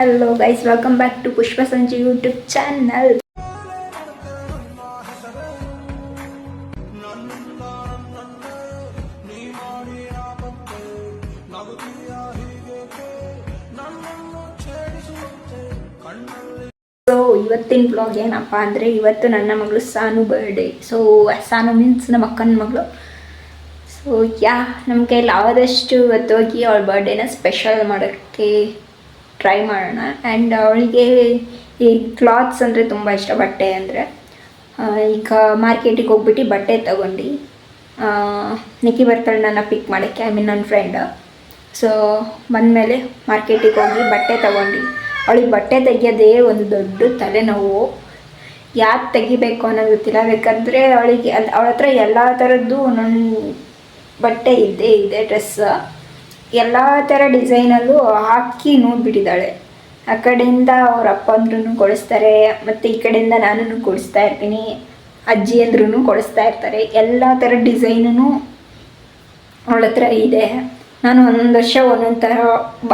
Hello guys, welcome back to Pushpa Sanjay YouTube channel. So ಇವತ್ತಿನ blog ಏನಪ್ಪ ಅಂದರೆ ಇವತ್ತು ನನ್ನ ಮಗಳು ಸಾನು ಬರ್ಡೇ. ಸೊ ಸಾನು ಮೀನ್ಸ್ ನಮ್ಮ ಅಕ್ಕನ ಮಗಳು. ಸೊ ನಮ್ಮ ಕೈಯಲ್ಲಿ ಆದಷ್ಟು ಇವತ್ತು ಹೋಗಿ ಅವಳ ಬರ್ಡೇನ ಸ್ಪೆಷಲ್ ಮಾಡೋಕ್ಕೆ ಟ್ರೈ ಮಾಡೋಣ. ಆ್ಯಂಡ್ ಅವಳಿಗೆ ಈ ಕ್ಲಾತ್ಸ್ ಅಂದರೆ ತುಂಬ ಇಷ್ಟ, ಬಟ್ಟೆ ಅಂದರೆ. ಈಗ ಮಾರ್ಕೆಟಿಗೆ ಹೋಗ್ಬಿಟ್ಟು ಬಟ್ಟೆ ತೊಗೊಂಡು ನಿಕ್ಕಿ ಬರ್ತಾಳೆ ನನ್ನ ಪಿಕ್ ಮಾಡೋಕ್ಕೆ, ನನ್ನ ಫ್ರೆಂಡ್. ಸೊ ಬಂದಮೇಲೆ ಮಾರ್ಕೆಟಿಗೆ ಹೋಗಿ ಬಟ್ಟೆ ತೊಗೊಂಡು ಅವಳಿಗೆ ಬಟ್ಟೆ ತೆಗಿಯೋದೇ ಒಂದು ದೊಡ್ಡ ತಲೆನೋವು. ಯಾಕೆ ತೆಗಿಬೇಕು ಅನ್ನೋದು ಗೊತ್ತಿಲ್ಲ. ಬೇಕಂದರೆ ಅವಳಿಗೆ ಅವಳ ಹತ್ರ ಎಲ್ಲ ಥರದ್ದು ಒಂದೊಂದು ಬಟ್ಟೆ ಇದೆ ಡ್ರೆಸ್ ಎಲ್ಲ ಥರ ಡಿಸೈನಲ್ಲೂ ಹಾಕಿ ನೋಡ್ಬಿಟ್ಟಿದ್ದಾಳೆ. ಆ ಕಡೆಯಿಂದ ಅವ್ರ ಅಪ್ಪ ಅಂದ್ರೂ ಕೊಡಿಸ್ತಾರೆ, ಮತ್ತು ಈ ಕಡೆಯಿಂದ ನಾನು ಕೊಡಿಸ್ತಾ ಇರ್ತೀನಿ, ಅಜ್ಜಿ ಅಂದ್ರೂ ಕೊಡಿಸ್ತಾ ಇರ್ತಾರೆ. ಎಲ್ಲ ಥರ ಡಿಸೈನೂ ಅವಳ ಹತ್ರ ಇದೆ. ನಾನು ಒಂದೊಂದು ವರ್ಷ ಒಂದೊಂದು ಥರ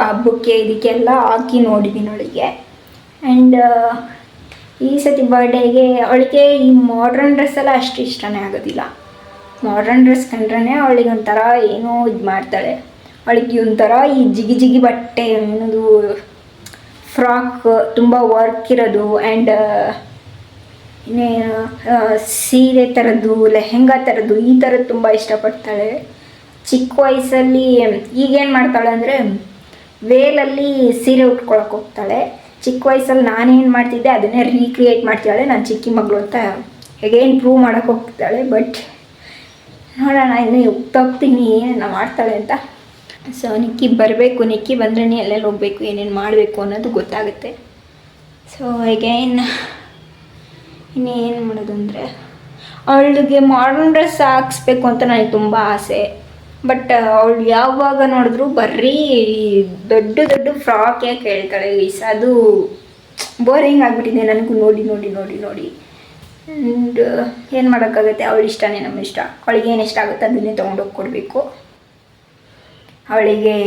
ಹಬ್ಬಕ್ಕೆ ಇದಕ್ಕೆಲ್ಲ ಹಾಕಿ ನೋಡಿದ್ದೀನಿ ಅವಳಿಗೆ. ಆ್ಯಂಡ್ ಈ ಸತಿ ಬರ್ಡೇಗೆ ಅವಳಿಗೆ ಈ ಮಾಡ್ರನ್ ಡ್ರೆಸ್ಸೆಲ್ಲ ಅಷ್ಟು ಇಷ್ಟನೇ ಆಗೋದಿಲ್ಲ. ಮಾಡ್ರನ್ ಡ್ರೆಸ್ ಕಂಡ್ರೆ ಅವಳಿಗೆ ಒಂಥರ ಏನೋ ಇದು ಮಾಡ್ತಾಳೆ. ಅವಳಿಗೆ ಒಂಥರ ಈ ಜಿಗಿ ಬಟ್ಟೆ ಅನ್ನೋದು, ಫ್ರಾಕ್ ತುಂಬ ವರ್ಕ್ ಇರೋದು, ಆ್ಯಂಡ್ ಇನ್ನೇನು ಸೀರೆ ಥರದ್ದು, ಲೆಹೆಂಗಾ ಥರದ್ದು, ಈ ಥರದ್ದು ತುಂಬ ಇಷ್ಟಪಡ್ತಾಳೆ. ಚಿಕ್ಕ ವಯಸ್ಸಲ್ಲಿ ಈಗೇನು ಮಾಡ್ತಾಳೆ ಅಂದರೆ ವೇಲಲ್ಲಿ ಸೀರೆ ಉಟ್ಕೊಳಕ್ಕೆ ಹೋಗ್ತಾಳೆ. ಚಿಕ್ಕ ವಯಸ್ಸಲ್ಲಿ ನಾನೇನು ಮಾಡ್ತಿದ್ದೆ ಅದನ್ನೇ ರೀಕ್ರಿಯೇಟ್ ಮಾಡ್ತಾಳೆ ನಾನು ಚಿಕ್ಕಿ ಮಗಳು ಅಂತ ಹೇಗೇನು ಪ್ರೂವ್ ಮಾಡೋಕ್ಕೆ ಹೋಗ್ತಾಳೆ. ಬಟ್ ನೋಡೋಣ, ಇನ್ನೂ ಹೋಗ್ತೀನಿ ಏನೇನು ಮಾಡ್ತಾಳೆ ಅಂತ. ಸೊ ನಿಕ್ಕಿ ಬರಬೇಕು, ನಿಕ್ಕಿ ಬಂದ್ರೇ ಎಲ್ಲೆಲ್ಲಿ ಹೋಗಬೇಕು, ಏನೇನು ಮಾಡಬೇಕು ಅನ್ನೋದು ಗೊತ್ತಾಗುತ್ತೆ. ಸೊ ಇನ್ನೇನು ಮಾಡೋದು ಅಂದರೆ ಅವಳಿಗೆ ಮಾಡರ್ನ್ ಡ್ರೆಸ್ ಹಾಕ್ಸ್ಬೇಕು ಅಂತ ನನಗೆ ತುಂಬ ಆಸೆ. ಬಟ್ ಅವಳು ಯಾವಾಗ ನೋಡಿದ್ರು ಬರ್ರೀ ದೊಡ್ಡ ಫ್ರಾಕ್ ಯಾಕೆ ಹೇಳ್ತಾಳೆ ಗೈಸ್. ಅದು ಬೋರಿಂಗ್ ಆಗಿಬಿಟ್ಟಿದೆ ನನಗೂ ನೋಡಿ. ಆ್ಯಂಡ್ ಏನು ಮಾಡೋಕ್ಕಾಗುತ್ತೆ, ಅವಳ ಇಷ್ಟನೇ ನಮ್ಮ ಇಷ್ಟ. ಅವಳಿಗೆ ಏನು ಇಷ್ಟ ಆಗುತ್ತೆ ಅದನ್ನೇ ತೊಗೊಂಡೋಗಿ ಕೊಡಬೇಕು. ಅವಳಿಗೆ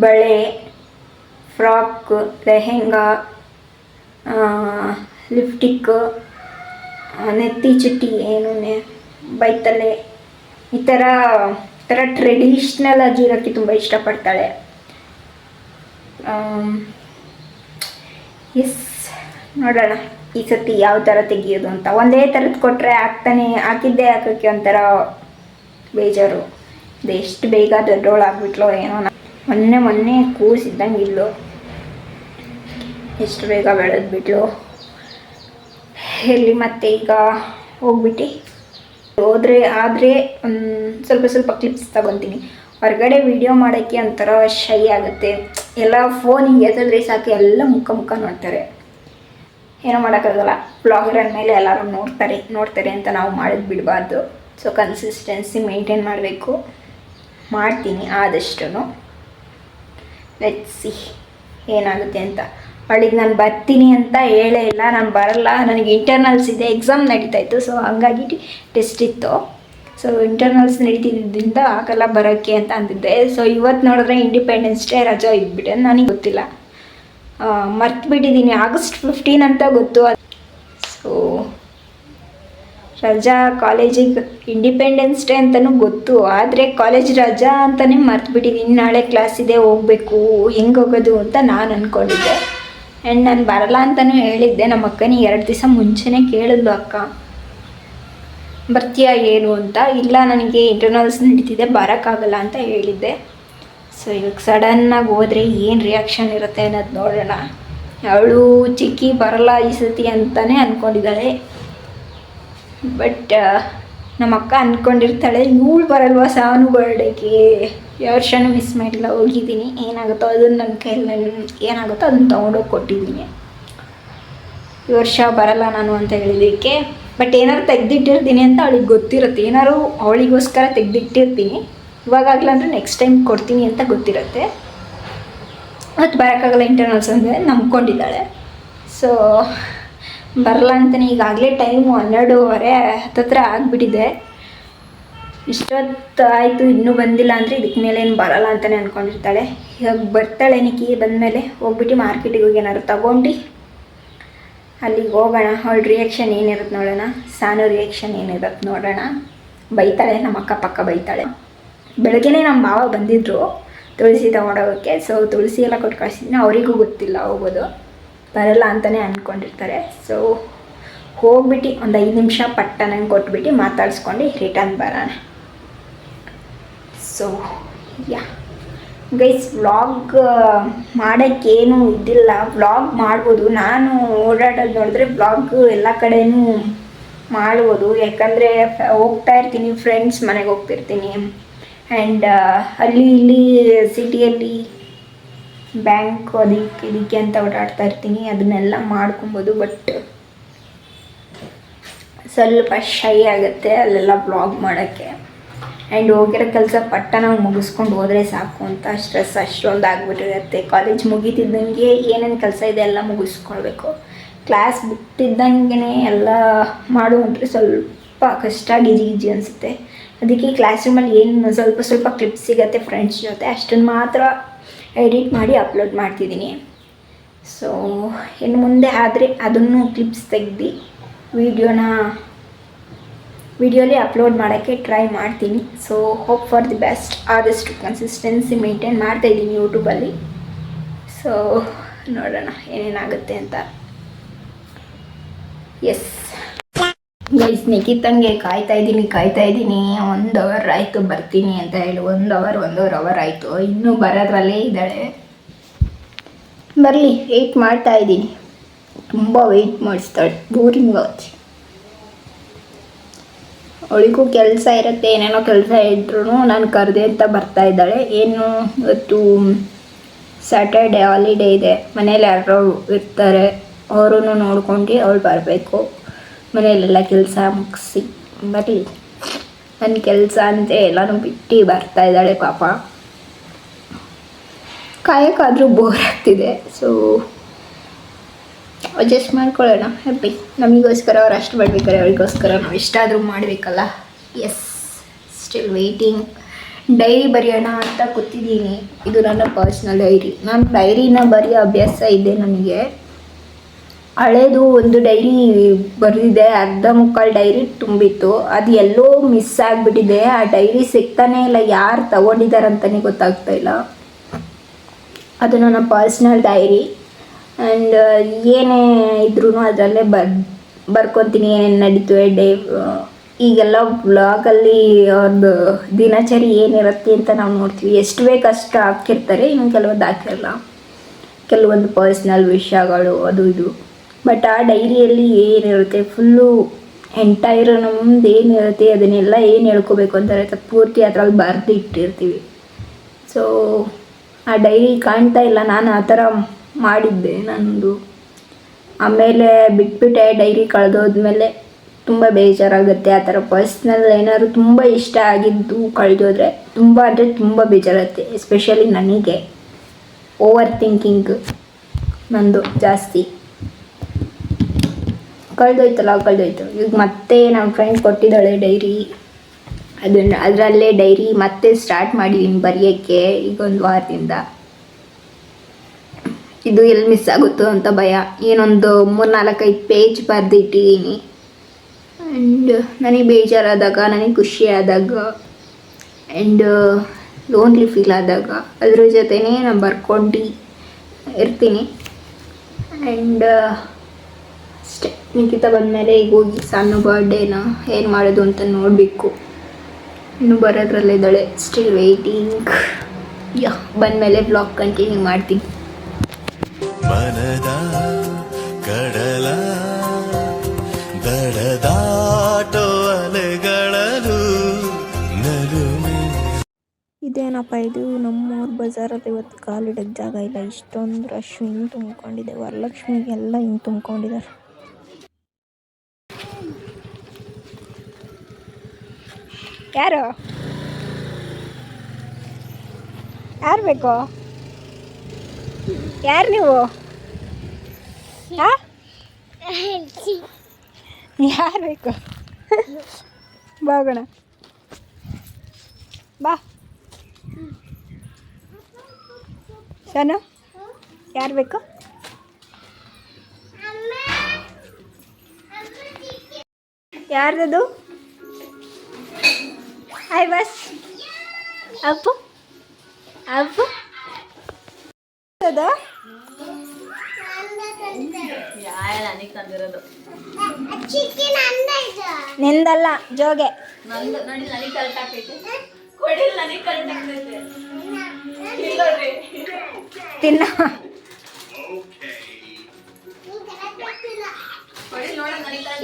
ಬಳೆ, ಫ್ರಾಕ್, ಲೆಹೆಂಗಾ, ಲಿಪ್ಟಿಕ್, ನೆತ್ತಿ ಚುಟ್ಟಿ, ಏನು ಬೈತಲೆ, ಈ ಥರ ಟ್ರೆಡಿಷ್ನಲ್ ಆಗಿರೋಕ್ಕೆ ತುಂಬ ಇಷ್ಟಪಡ್ತಾಳೆ. ನೋಡೋಣ ಈ ಸತಿ ಯಾವ ಥರ ತೆಗಿಯೋದು ಅಂತ. ಒಂದೇ ಥರದ್ದು ಕೊಟ್ಟರೆ ಹಾಕಿದ್ದೇ ಹಾಕೋಕ್ಕೆ ಒಂಥರ ಬೇಜಾರು. ಇದು ಎಷ್ಟು ಬೇಗ ದೊಡ್ಡವಳಾಗ್ಬಿಟ್ಲೋ ಏನೋ. ಮೊನ್ನೆ ಕೂಸಿದ್ದಂಗೆ ಇಲ್ಲೋ, ಎಷ್ಟು ಬೇಗ ಬೆಳೆದ್ಬಿಟ್ಲು. ಇಲ್ಲಿ ಮತ್ತೆ ಈಗ ಹೋಗ್ಬಿಟ್ಟು ಆದರೆ ಸ್ವಲ್ಪ ಕ್ಲಿಪ್ಸ್ ತಗೊತೀನಿ. ಹೊರಗಡೆ ವಿಡಿಯೋ ಮಾಡೋಕ್ಕೆ ಒಂಥರ ಶೈ ಆಗುತ್ತೆ. ಎಲ್ಲ ಫೋನಿಗೆ ಎತ್ತಿದ್ರೆ ಸಾಕು ಎಲ್ಲ ಮುಖ ನೋಡ್ತಾರೆ. ಏನೋ ಮಾಡೋಕ್ಕಾಗಲ್ಲ, ಬ್ಲಾಗರ್ ಅಂದಮೇಲೆ ಎಲ್ಲರೂ ನೋಡ್ತಾರೆ ಅಂತ ನಾವು ಮಾಡೋದು ಬಿಡಬಾರ್ದು. ಸೊ ಕನ್ಸಿಸ್ಟೆನ್ಸಿ ಮೇಂಟೈನ್ ಮಾಡಬೇಕು. ಮಾಡ್ತೀನಿ ಆದಷ್ಟು. ಲೆಟ್ಸ್ ಸಿ ಏನಾಗುತ್ತೆ ಅಂತ. ಅವಳಿಗೆ ನಾನು ಬರ್ತೀನಿ ಅಂತ ಹೇಳೇ ಇಲ್ಲ, ನಾನು ಬರಲ್ಲ, ನನಗೆ ಇಂಟರ್ನಲ್ಸ್ ಇದೆ, ಎಕ್ಸಾಮ್ ನಡೀತಾಯಿತ್ತು. ಸೊ ಹಂಗಾಗಿ ಟೆಸ್ಟ್ ಇತ್ತು. ಸೊ ಇಂಟರ್ನಲ್ಸ್ ನಡೀತಿದ್ದರಿಂದ ಆಗಲ್ಲ ಬರೋಕ್ಕೆ ಅಂತ ಅಂತಿದ್ದೆ. ಸೊ ಇವತ್ತು ನೋಡಿದ್ರೆ ಇಂಡಿಪೆಂಡೆನ್ಸ್ ಡೇ ರಜಾ ಇದ್ಬಿಟ್ಟೆ, ನನಗೆ ಗೊತ್ತಿಲ್ಲ, ಮರ್ತುಬಿಟ್ಟಿದ್ದೀನಿ. ಆಗಸ್ಟ್ 15 ಅಂತ ಗೊತ್ತು. ಸೊ ರಜಾ ಕಾಲೇಜಿಗೆ ಇಂಡಿಪೆಂಡೆನ್ಸ್ ಡೇ ಅಂತಲೂ ಗೊತ್ತು, ಆದರೆ ಕಾಲೇಜ್ ರಜಾ ಅಂತಲೇ ಮರ್ತುಬಿಟ್ಟಿದ್ದೀನಿ. ನಾಳೆ ಕ್ಲಾಸ್ ಇದೆ, ಹೋಗಬೇಕು, ಹೆಂಗೆ ಹೋಗೋದು ಅಂತ ನಾನು ಅಂದ್ಕೊಂಡಿದ್ದೆ. ಆ್ಯಂಡ್ ನಾನು ಬರಲ್ಲ ಅಂತಲೂ ಹೇಳಿದ್ದೆ. ನಮ್ಮ ಅಕ್ಕನಿಗೆ 2 ದಿವಸ ಮುಂಚೆನೇ ಕೇಳಿದ್ಲು, ಅಕ್ಕ ಬರ್ತೀಯಾ ಏನು ಅಂತ. ಇಲ್ಲ, ನನಗೆ ಇಂಟರ್ನಲ್ಸ್ ನಡೀತಿದೆ, ಬರೋಕ್ಕಾಗಲ್ಲ ಅಂತ ಹೇಳಿದ್ದೆ. ಸೊ ಇವಾಗ ಸಡನ್ನಾಗಿ ಹೋದರೆ ಏನು ರಿಯಾಕ್ಷನ್ ಇರುತ್ತೆ ಅನ್ನೋದು ನೋಡೋಣ. ಅವಳು ಚಿಕ್ಕಿ ಬರಲ್ಲ ಈ ಸತಿ ಅಂತಲೇ ಅಂದ್ಕೊಂಡಿದ್ದಾಳೆ. ಬಟ್ ನಮ್ಮ ಅಕ್ಕ ಅಂದ್ಕೊಂಡಿರ್ತಾಳೆ ಇವಳು ಬರಲ್ವ ಸಾನು ಬರ್ಡೇಗೆ, ಯಾವ ವರ್ಷನೂ ಮಿಸ್ ಮಾಡಿಲ್ಲ, ಹೋಗಿದ್ದೀನಿ, ಏನಾಗುತ್ತೋ ಅದನ್ನು ನನ್ನ ಕೈಯಲ್ಲಿ ಏನಾಗುತ್ತೋ ಅದನ್ನು ತೊಗೊಂಡೋಗಿ ಕೊಟ್ಟಿದ್ದೀನಿ. ಈ ವರ್ಷ ಬರಲ್ಲ ನಾನು ಅಂತ ಹೇಳಿದ್ದಕ್ಕೆ. ಬಟ್ ಏನಾದ್ರು ತೆಗೆದಿಟ್ಟಿರ್ತೀನಿ ಅಂತ ಅವಳಿಗೆ ಗೊತ್ತಿರುತ್ತೆ. ಏನಾದ್ರು ಅವಳಿಗೋಸ್ಕರ ತೆಗೆದಿಟ್ಟಿರ್ತೀನಿ, ಇವಾಗಲ್ಲ ಅಂದರೆ ನೆಕ್ಸ್ಟ್ ಟೈಮ್ ಕೊಡ್ತೀನಿ ಅಂತ ಗೊತ್ತಿರುತ್ತೆ. ಮತ್ತು ಬರೋಕ್ಕಾಗಲ್ಲ ಇಂಟರ್ನಲ್ಸ್ ಅಂದರೆ ನಂಬ್ಕೊಂಡಿದ್ದಾಳೆ. ಸೊ ಬರಲ್ಲ ಅಂತಲೇ ಈಗಾಗಲೇ ಟೈಮು 12:30 ಹತ್ತತ್ರ ಆಗಿಬಿಟ್ಟಿದೆ. ಇಷ್ಟೊತ್ತು ಆಯಿತು ಇನ್ನೂ ಬಂದಿಲ್ಲ ಅಂದರೆ ಇದಕ್ಕೆ ಮೇಲೆ ಏನು ಬರಲ್ಲ ಅಂತಲೇ ಅಂದ್ಕೊಂಡಿರ್ತಾಳೆ. ಇವಾಗ ಬರ್ತಾಳೆ ನಿಕ್ಕಿ, ಬಂದಮೇಲೆ ಹೋಗ್ಬಿಟ್ಟು ಮಾರ್ಕೆಟಿಗೆ ಹೋಗಿ ಏನಾದ್ರು ತೊಗೊಂಡು ಅಲ್ಲಿಗೆ ಹೋಗೋಣ. ಅವಳ ರಿಯಾಕ್ಷನ್ ಏನಿರುತ್ತೆ ನೋಡೋಣ, ಸಾನು ರಿಯಾಕ್ಷನ್ ಏನಿರುತ್ತೆ ನೋಡೋಣ. ಬೈತಾಳೆ, ನಮ್ಮ ಅಕ್ಕ ಪಕ್ಕ ಬೈತಾಳೆ. ಬೆಳಗ್ಗೆನೇ ನಮ್ಮ ಭಾವ ಬಂದಿದ್ದರು ತುಳಸಿ ತೊಗೊಂಡೋಗೋಕ್ಕೆ. ಸೊ ತುಳಸಿ ಎಲ್ಲ ಕೊಟ್ಟು ಕಳಿಸಿದ್ದೀನಿ. ಅವರಿಗೂ ಗೊತ್ತಿಲ್ಲ ಹೋಗೋದು, ಬರಲ್ಲ ಅಂತಲೇ ಅಂದ್ಕೊಂಡಿರ್ತಾರೆ. ಸೊ ಹೋಗ್ಬಿಟ್ಟು ಒಂದು 5 ನಿಮಿಷ ಪಟ್ಟನಂಗೆ ಕೊಟ್ಬಿಟ್ಟು ಮಾತಾಡ್ಸ್ಕೊಂಡು ರಿಟರ್ನ್ ಬರೋಣ. ಸೊ ಯಾ ಗೈಸ್, ವ್ಲಾಗ್ ಮಾಡೋಕ್ಕೇನು ಇದಿಲ್ಲ, ವ್ಲಾಗ್ ಮಾಡ್ಬೋದು. ನಾನು ಓಡಾಡೋದು ನೋಡಿದ್ರೆ ವ್ಲಾಗ್ ಎಲ್ಲ ಕಡೆಯೂ ಮಾಡ್ಬೋದು, ಯಾಕಂದರೆ ಹೋಗ್ತಾ ಇರ್ತೀನಿ, ಫ್ರೆಂಡ್ಸ್ ಮನೆಗೆ ಹೋಗ್ತಿರ್ತೀನಿ. ಆ್ಯಂಡ್ ಅಲ್ಲಿ ಇಲ್ಲಿ ಸಿಟಿಯಲ್ಲಿ ಬ್ಯಾಂಕ್ ಇದಕ್ಕೆ ಅಂತ ಓಡಾಡ್ತಾ ಇರ್ತೀನಿ, ಅದನ್ನೆಲ್ಲ ಮಾಡ್ಕೊಬೋದು. ಬಟ್ ಸ್ವಲ್ಪ ಶೈ ಆಗುತ್ತೆ ಅಲ್ಲೆಲ್ಲ ವ್ಲಾಗ್ ಮಾಡೋಕ್ಕೆ. ಆ್ಯಂಡ್ ಹೋಗಿರೋ ಕೆಲಸ ಪಟ್ಟನ ಮುಗಿಸ್ಕೊಂಡು ಹೋದರೆ ಸಾಕು ಅಂತ ಸ್ಟ್ರೆಸ್ ಅಷ್ಟೊಂದು ಆಗಿಬಿಟ್ಟಿರುತ್ತೆ. ಕಾಲೇಜ್ ಮುಗಿತಿದ್ದಂಗೆ ಏನೇನು ಕೆಲಸ ಇದೆ ಎಲ್ಲ ಮುಗಿಸ್ಕೊಳ್ಬೇಕು. ಕ್ಲಾಸ್ ಬಿಟ್ಟಿದ್ದಂಗೆ ಎಲ್ಲ ಮಾಡುವಂದ್ರೆ ಸ್ವಲ್ಪ ಕಷ್ಟ, ಗಿಜಿ ಗಿಜಿ ಅನಿಸುತ್ತೆ. ಅದಕ್ಕೆ ಕ್ಲಾಸ್ ರೂಮಲ್ಲಿ ಏನು ಸ್ವಲ್ಪ ಕ್ಲಿಪ್ಸ್ ಸಿಗುತ್ತೆ ಫ್ರೆಂಡ್ಸ್ ಜೊತೆ, ಅಷ್ಟನ್ನು ಮಾತ್ರ ಎಡಿಟ್ ಮಾಡಿ ಅಪ್ಲೋಡ್ ಮಾಡ್ತಿದ್ದೀನಿ. ಸೊ ಇನ್ನು ಮುಂದೆ ಆದರೆ ಅದನ್ನು ಕ್ಲಿಪ್ಸ್ ತೆಗ್ದು ವಿಡಿಯೋಲಿ ಅಪ್ಲೋಡ್ ಮಾಡೋಕ್ಕೆ ಟ್ರೈ ಮಾಡ್ತೀನಿ. So hope for the best. ಆದಷ್ಟು ಕನ್ಸಿಸ್ಟೆನ್ಸಿ ಮೇಂಟೈನ್ ಮಾಡ್ತಾಯಿದ್ದೀನಿ ಯೂಟ್ಯೂಬಲ್ಲಿ. ಸೊ ನೋಡೋಣ ಏನೇನಾಗುತ್ತೆ ಅಂತ. ಎಸ್ ಗೈಸ್, ನಿಖಿತಂಗೆ ಕಾಯ್ತಾ ಇದ್ದೀನಿ 1 ಅವರ್ ಆಯಿತು ಬರ್ತೀನಿ ಅಂತ ಹೇಳಿ. 1 ಅವರ್ ಆಯಿತು, ಇನ್ನೂ ಬರೋದ್ರಲ್ಲೇ ಇದ್ದಾಳೆ. ಬರಲಿ, ವೆಯ್ಟ್ ಮಾಡ್ತಾ ಇದ್ದೀನಿ. ತುಂಬ ವೆಯ್ಟ್ ಮಾಡಿಸ್ತಾಳೆ, ಬೋರಿಂಗ್ ಆಗುತ್ತೆ. ಅವಳಿಗೂ ಕೆಲಸ ಇರುತ್ತೆ, ಏನೇನೋ ಕೆಲಸ ಇದ್ರೂ ನಾನು ಕರೆದೆ ಅಂತ ಬರ್ತಾ ಇದ್ದಾಳೆ. ಏನು ಇವತ್ತು ಸ್ಯಾಟರ್ಡೆ ಹಾಲಿಡೇ ಇದೆ, ಮನೇಲಿ ಯಾರೋ ಇರ್ತಾರೆ, ಅವರೂ ನೋಡ್ಕೊಂಡು ಅವಳು ಬರಬೇಕು. ಮನೆಯಲ್ಲೆಲ್ಲ ಕೆಲಸ ಮುಗಿಸಿ ಬರಲಿ. ನನ್ನ ಕೆಲಸ ಅಂತೆ ಎಲ್ಲನೂ ಬಿಟ್ಟು ಬರ್ತಾ ಇದ್ದಾಳೆ ಪಾಪ. ಕಾಯಕ್ಕಾದರೂ ಬೋರ್ ಆಗ್ತಿದೆ. ಸೊ ಅಡ್ಜಸ್ಟ್ ಮಾಡ್ಕೊಳ್ಳೋಣ, ಹ್ಯಾಪಿ. ನಮಗೋಸ್ಕರ ಅವ್ರು ಅಷ್ಟು ಮಾಡಬೇಕಾರೆ ಅವಳಿಗೋಸ್ಕರ ನಾವು ಇಷ್ಟಾದರೂ ಮಾಡಬೇಕಲ್ಲ. S, still waiting. ಡೈರಿ ಬರೆಯೋಣ ಅಂತ ಕೂತಿದ್ದೀನಿ. ಇದು ನನ್ನ ಪರ್ಸ್ನಲ್ ಡೈರಿ. ನಾನು ಡೈರಿನ ಬರೆಯೋ ಅಭ್ಯಾಸ ಇದೆ ನನಗೆ. ಹಳೇದು ಒಂದು ಡೈರಿ ಬರೆದಿದೆ, ಅರ್ಧ ಮುಕ್ಕಾಲು ಡೈರಿ ತುಂಬಿತ್ತು. ಅದು ಎಲ್ಲೋ ಮಿಸ್ ಆಗಿಬಿಟ್ಟಿದೆ. ಆ ಡೈರಿ ಸಿಗ್ತಾನೇ ಇಲ್ಲ, ಯಾರು ತಗೊಂಡಿದ್ದಾರಂತಲೇ ಗೊತ್ತಾಗ್ತಾ ಇಲ್ಲ. ಅದು ನನ್ನ ಪರ್ಸ್ನಲ್ ಡೈರಿ. ಆ್ಯಂಡ್ ಏನೇ ಇದ್ರೂ ಅದರಲ್ಲೇ ಬರ್ಕೊತೀನಿ, ಏನೇನು ನಡೀತವೆ ಈಗೆಲ್ಲ ವ್ಲಾಗಲ್ಲಿ ಅವ್ರದ್ದು ದಿನಚರಿ ಏನಿರುತ್ತೆ ಅಂತ ನಾವು ನೋಡ್ತೀವಿ. ಎಷ್ಟು ಬೇಕಷ್ಟು ಹಾಕಿರ್ತಾರೆ, ಇನ್ನು ಕೆಲವೊಂದು ಹಾಕಿರಲ್ಲ, ಕೆಲವೊಂದು ಪರ್ಸ್ನಲ್ ವಿಷಯಗಳು ಅದು ಇದು. ಬಟ್ ಆ ಡೈರಿಯಲ್ಲಿ ಏನಿರುತ್ತೆ ಫುಲ್ಲು ಎಂಟೈರ್ ನಮ್ಮದು ಏನಿರುತ್ತೆ ಅದನ್ನೆಲ್ಲ ಏನು ಹೇಳ್ಕೊಬೇಕು ಅಂತ ಇರುತ್ತೆ ಪೂರ್ತಿ ಅದರಲ್ಲಿ ಬರೆದು ಇಟ್ಟಿರ್ತೀವಿ. ಸೊ ಆ ಡೈರಿ ಕಾಣ್ತಾ ಇಲ್ಲ, ನಾನು ಆ ಥರ ಮಾಡಿದ್ದೆ ನಂದು. ಆಮೇಲೆ ಬಿಟ್ಬಿಟ್ಟೆ, ಡೈರಿ ಕಳೆದೋದ್ಮೇಲೆ ತುಂಬ ಬೇಜಾರಾಗುತ್ತೆ. ಆ ಥರ ಪರ್ಸ್ನಲ್ ಏನಾದ್ರು ತುಂಬ ಇಷ್ಟ ಆಗಿದ್ದು ಕಳೆದೋದ್ರೆ ತುಂಬ ಅಂದರೆ ತುಂಬ ಬೇಜಾರಾಗುತ್ತೆ. ಎಸ್ಪೆಷಲಿ ನನಗೆ ಓವರ್ ಥಿಂಕಿಂಗ್ ನಂದು ಜಾಸ್ತಿ. ಕಳೆದೋಯ್ತು. ಈಗ ಮತ್ತೆ ನಮ್ಮ ಫ್ರೆಂಡ್ ಕೊಟ್ಟಿದ್ದಾಳೆ ಡೈರಿ, ಅದರಲ್ಲೇ ಡೈರಿ ಮತ್ತೆ ಸ್ಟಾರ್ಟ್ ಮಾಡಿದ್ದೀನಿ ಬರೆಯೋಕ್ಕೆ ಈಗ 1 ವಾರದಿಂದ. ಇದು ಎಲ್ಲಿ ಮಿಸ್ ಆಗುತ್ತೋ ಅಂತ ಭಯ. ಏನೊಂದು 3-4-5 ಪೇಜ್ ಬರೆದಿಟ್ಟಿದ್ದೀನಿ. ಆ್ಯಂಡ್ ನನಗೆ ಬೇಜಾರಾದಾಗ, ನನಗೆ ಖುಷಿ ಆದಾಗ, ಆ್ಯಂಡ್ ಲೋನ್ಲಿ ಫೀಲ್ ಆದಾಗ ಅದ್ರ ಜೊತೆನೇ ನಾನು ಬರ್ಕೊಂಡು ಇರ್ತೀನಿ. ಆ್ಯಂಡ್ ಅಷ್ಟೇ. ನಿಖಿತ ಬಂದಮೇಲೆ ಈಗ ಹೋಗಿ ಸಣ್ಣ ಬರ್ಡೇನ ಏನು ಮಾಡೋದು ಅಂತ ನೋಡಬೇಕು. ಇನ್ನೂ ಬರೋದ್ರಲ್ಲಿದ್ದಾಳೆ, ಸ್ಟಿಲ್ ವೆಯ್ಟಿಂಗ್. ಬಂದಮೇಲೆ ಬ್ಲಾಗ್ ಕಂಟಿನ್ಯೂ ಮಾಡ್ತೀನಿ. ಮನದ ಕಡಲ ದಡದಾಟೋ ಅಲೆಗಳಲು ನಲುಮೆ. ಇದೇನಪ್ಪ ಇದು, ನಮ್ಮೂರ ಬಜಾರಲ್ಲಿ ಇವತ್ತು ಕಾಲಿಡಕ್ಕೆ ಜಾಗ ಇಲ್ಲ. ಇಷ್ಟೊಂದು ರಶ್ ಹಿಂಗೆ ತುಂಬಿಕೊಂಡಿದೆ. ವರಲಕ್ಷ್ಮಿಗೆಲ್ಲ ಹಿಂಗೆ ತುಂಬಿಕೊಂಡಿದ್ದಾರೆ. ಯಾರು ಬೇಕು? ಯಾರು ನೀವು? ಯಾರು ಬೇಕು? ಬಾಗೋಣ. ಬಾ ಶಾನು ಯಾರು ಬೇಕು ಯಾರ್ದದು ಹಾಯ್ ಬಸ್ ಅಪ್ಪು ಅಪ್ಪು ಅದು ನಿಂದಲ್ಲ ಜೋಗೆ ತಿನ್ನ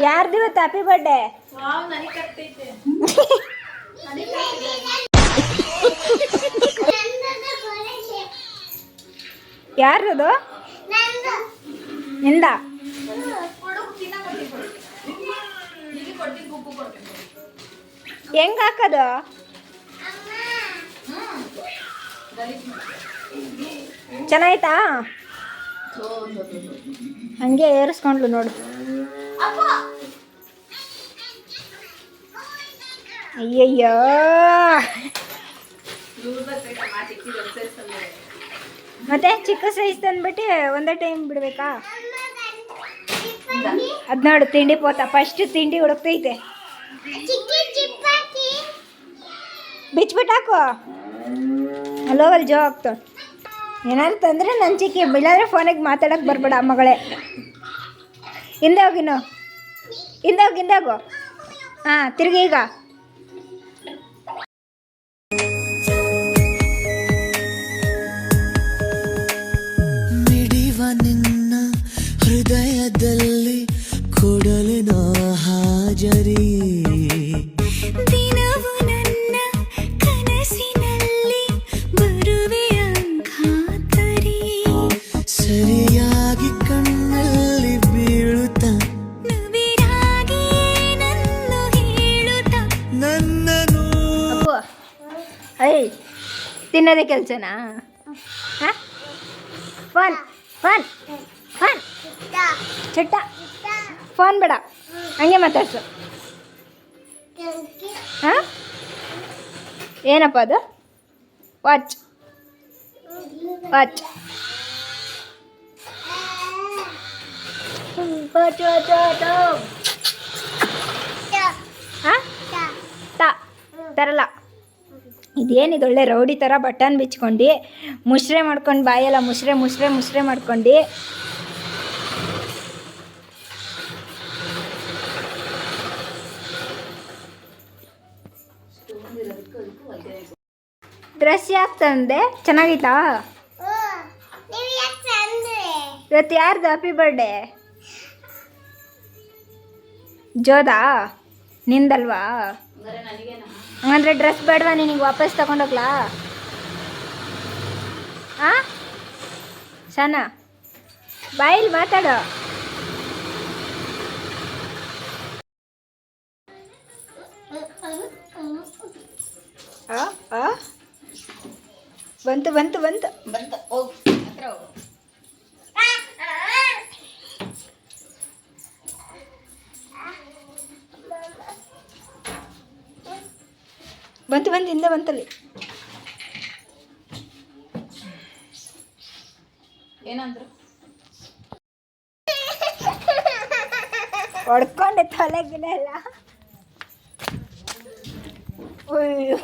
ಯಾರ್ದು ಇವತ್ತು ಹ್ಯಾಪಿ ಬರ್ಡೇ ಯಾರ್ದು ನಿಂದ ಹೆಂಗ್ ಹಾಕೋದು ಚೆನ್ನಾಯ್ತಾ ಹಂಗೆ ಏರಿಸ್ಕೊಂಡ್ಲು ನೋಡು ಅಯ್ಯಯ್ಯೋ ಮತ್ತೆ ಚಿಕ್ಕ ಸೈಜ್ ತಂದ್ಬಿಟ್ಟು ಒಂದೇ ಟೈಮ್ ಬಿಡ್ಬೇಕಾ ಅದ್ ನೋಡು ತಿಂಡಿ ಪೋತ ಫಸ್ಟ್ ತಿಂಡಿ ಹುಡುಕ್ತೈತೆ ಬಿಚ್ಬಿಟ್ಟು ಹಾಕು ಅಲ್ಲೋಗಲ್ಲಿ ಜೋ ಆಗ್ತಾವ ಏನಾದ್ರು ತಂದರೆ ನನ್ನ ಚಿಕ್ಕಿ ಇಲ್ಲಾಂದ್ರೆ ಫೋನಿಗೆ ಮಾತಾಡೋಕೆ ಬರ್ಬೇಡ ಮಗಳೇ ಹಿಂದೆ ಹೋಗಿನ್ನು ಹಿಂದೆ ಹೋಗು ಹಾಂ ತಿರುಗಿ ಈಗ ಮಿಡಿವ ನಿನ್ನ ಹೃದಯದಲ್ಲಿ ಕೊಡಲಿನ ಹಾಜರಿ ದಿನವು ನನ್ನ ಕನಸಿನಲ್ಲಿ ಬರುವೆಯ ಖಾತರಿ ಸರಿಯಾಗಿ ಕಣ್ಣಲ್ಲಿ ಬೀಳುತ್ತ ನವಿರಾಗಿ ನನ್ನು ಹೇಳುತ್ತ ನನ್ನನು ಅಪ್ಪು ಅಯ್ಯ ತಿನ್ನೋದೇ ಕೆಲಸನಾ ಹಾಂ ಫೋನ್ ಫೋನ್ ಫೋನ್ ಚಟ್ಟ ಫೋನ್ ಬೇಡ ಹಂಗೆ ಮಾತಾಡ್ಸು ಹಾಂ ಏನಪ್ಪ ಅದು ವಾಚ್ ವಾಚ್ ವಾಚ್ ವಾಚ್ ಹಾಂ ತರಲ್ಲ ಇದೇನಿದು ಒಳ್ಳೆ ರೌಡಿ ಥರ ಬಟನ್ ಬಿಚ್ಕೊಂಡು ಮುಸ್ರೆ ಮಾಡ್ಕೊಂಡು ಬಾಯೆಲ್ಲ ಮುಸ್ರೆ ಮಾಡ್ಕೊಂಡು ಡ್ರೆಸ್ ಯಾಕೆ ತಂದೆ ಚೆನ್ನಾಗೈತಾ ಇವತ್ತು ಯಾರ್ದು ಹ್ಯಾಪಿ ಬರ್ಡೇ ಜೋದಾ ನಿಂದಲ್ವಾ ಹಂಗಂದ್ರೆ ಡ್ರೆಸ್ ಬೇಡವಾ ನಿನಗೆ ವಾಪಸ್ ತಗೊಂಡೋಗ್ಲಾ ಹಾಂ ಸನ ಬಾಯಿಲ್ ಮಾತಾಡು ಬಂತು ಹೋಗು ಹತ್ರ ಹೋಗು ಬಂತು ಹಿಂದೆ ಬಂತಲ್ಲಿ ಏನಂದ್ರು ಹೊಡ್ಕೊಂಡೆ ತಲೆಗಿನ ಎಲ್ಲ ಅಯ್ಯೋ